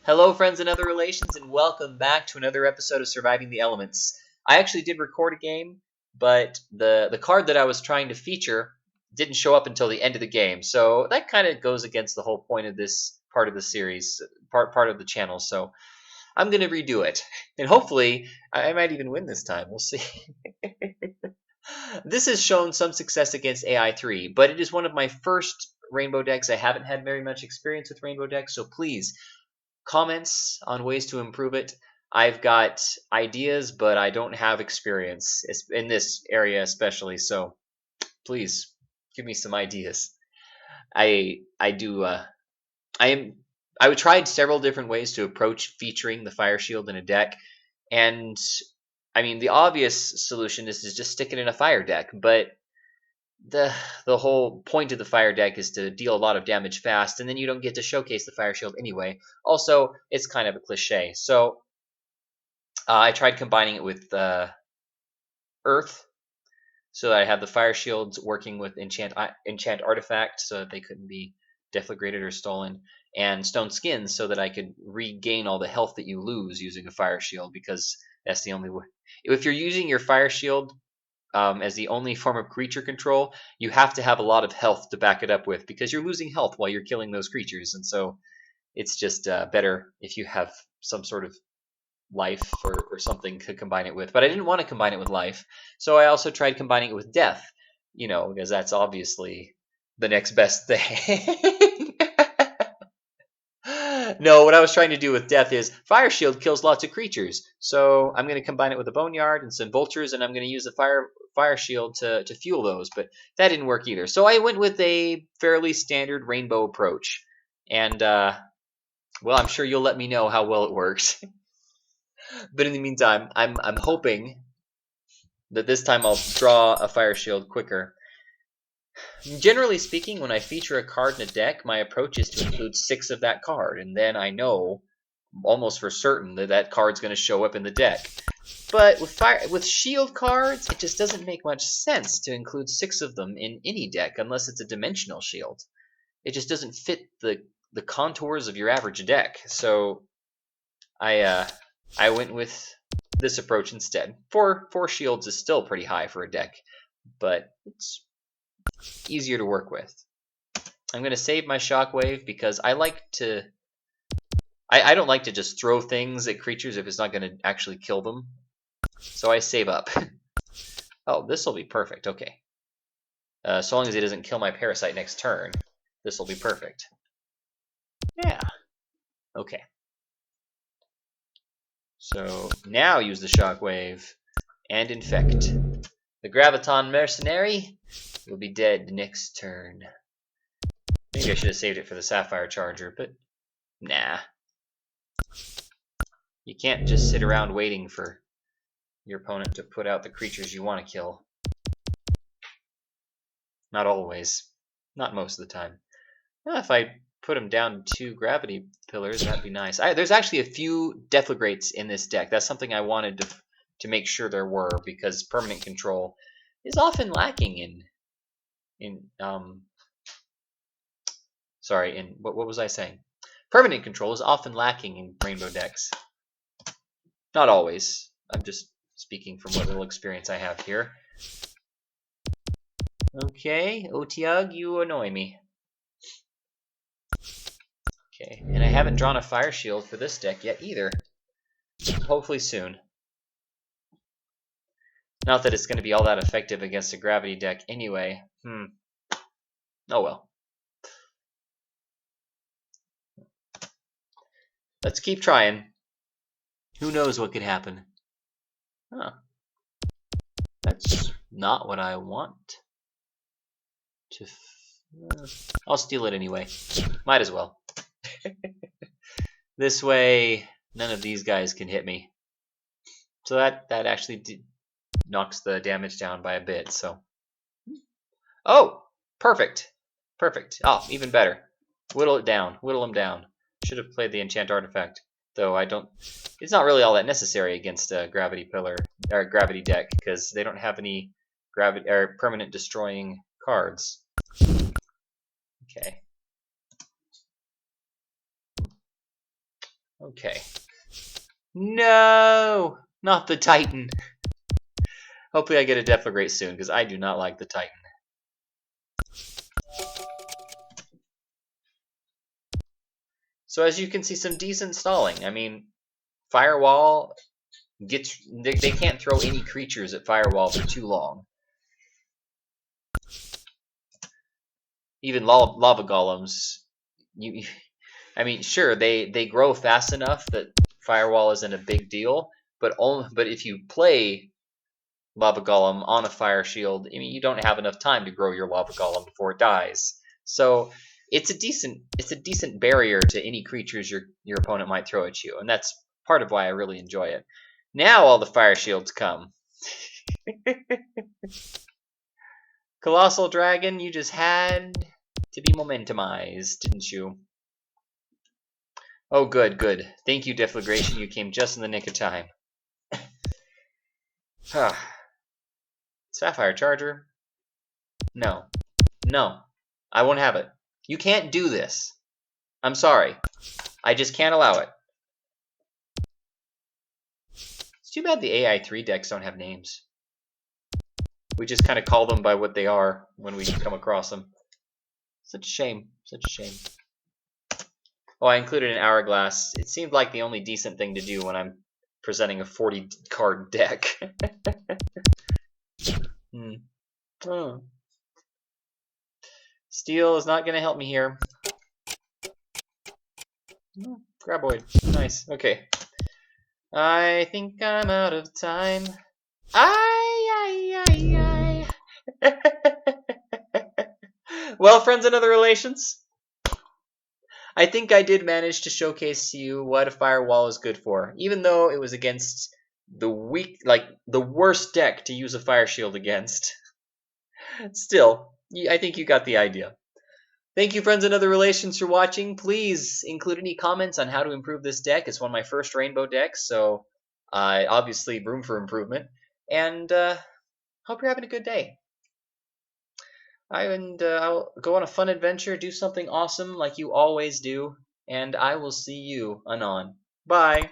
Hello, friends and other relations, and welcome back to another episode of Surviving the Elements. I actually did record a game, but the card that I was trying to feature didn't show up until the end of the game, so that kind of goes against the whole point of this part of the series, part of the channel. So I'm gonna redo it, and hopefully I might even win this time. We'll see. This has shown some success against AI3, but it is one of my first rainbow decks. I haven't had very much experience with rainbow decks, so please comments on ways to improve it. I've got ideas, but I don't have experience in this area especially. So please give me some ideas. I do I am I would tried several different ways to approach featuring the fire shield in a deck, and I mean the obvious solution is to just stick it in a fire deck, but the the whole point of the fire deck is to deal a lot of damage fast, and then you don't get to showcase the fire shield anyway. Also, it's kind of a cliche. So I tried combining it with Earth, so that I have the fire shields working with enchant artifact, so that they couldn't be deflagrated or stolen, and stone skins, so that I could regain all the health that you lose using a fire shield, because that's the only way. If you're using your fire shield as the only form of creature control, you have to have a lot of health to back it up with, because you're losing health while you're killing those creatures, and so it's just better if you have some sort of life or something to combine it with. But I didn't want to combine it with life, so I also tried combining it with death, because that's obviously the next best thing. No, what I was trying to do with death is fire shield kills lots of creatures, so I'm going to combine it with a boneyard and some vultures, and I'm going to use the fire shield to fuel those. But that didn't work either, so I went with a fairly standard rainbow approach, and well, I'm sure you'll let me know how well it works. But in the meantime, I'm hoping that this time I'll draw a fire shield quicker. Generally speaking, when I feature a card in a deck, my approach is to include 6 of that card, and then I know almost for certain that that card's going to show up in the deck. But with shield cards, it just doesn't make much sense to include 6 of them in any deck unless it's a dimensional shield. It just doesn't fit the contours of your average deck. So I went with this approach instead. Four shields is still pretty high for a deck, but it's easier to work with. I'm going to save my shockwave because I don't like to just throw things at creatures if it's not going to actually kill them. So I save up. Oh, this will be perfect. Okay. So long as it doesn't kill my parasite next turn, this will be perfect. Yeah. Okay. So now use the shockwave and infect. The Graviton Mercenary will be dead next turn. Maybe I should have saved it for the Sapphire Charger, but nah. You can't just sit around waiting for your opponent to put out the creatures you want to kill. Not always. Not most of the time. Well, if I put them down 2 gravity pillars, that'd be nice. There's actually a few Deflagrates in this deck. That's something I wanted to make sure there were, because permanent control is often lacking what was I saying? Permanent control is often lacking in rainbow decks. Not always. I'm just speaking from what little experience I have here. Okay, Otiug, you annoy me. Okay, and I haven't drawn a fire shield for this deck yet either. Hopefully soon. Not that it's going to be all that effective against a gravity deck anyway. Oh well. Let's keep trying. Who knows what could happen? Huh. That's not what I want. I'll steal it anyway. Might as well. This way, none of these guys can hit me. So that actually knocks the damage down by a bit. So, oh, perfect. Oh, even better. Whittle it down. Whittle them down. Should have played the enchant artifact, though I don't. It's not really all that necessary against a gravity pillar or gravity deck, because they don't have any gravity or permanent destroying cards. Okay. Okay. No! Not the Titan. Hopefully I get a Deflagrate soon, because I do not like the Titan. So as you can see, some decent stalling. I mean, Firewall gets... They can't throw any creatures at Firewall for too long. Even Lava Golems, I mean, sure, they grow fast enough that Firewall isn't a big deal, but if you play Lava Golem on a Fire Shield, I mean, you don't have enough time to grow your Lava Golem before it dies. So it's a decent barrier to any creatures your opponent might throw at you, and that's part of why I really enjoy it. Now all the Fire Shields come. Colossal Dragon, you just had to be momentumized, didn't you? Oh, good, good. Thank you, Deflagration. You came just in the nick of time. Sapphire Charger? No. No. I won't have it. You can't do this. I'm sorry. I just can't allow it. It's too bad the AI3 decks don't have names. We just kind of call them by what they are when we come across them. Such a shame. Such a shame. Oh, I included an Hourglass. It seemed like the only decent thing to do when I'm presenting a 40-card deck. Oh. Steel is not going to help me here. Graboid. Nice. Okay. I think I'm out of time. Well, friends and other relations, I think I did manage to showcase to you what a Firewall is good for, even though it was against the worst deck to use a Fire Shield against. Still, I think you got the idea. Thank you, friends and other relations, for watching. Please include any comments on how to improve this deck. It's one of my first Rainbow decks, so obviously room for improvement. And hope you're having a good day. I'll go on a fun adventure, do something awesome like you always do, and I will see you anon. Bye.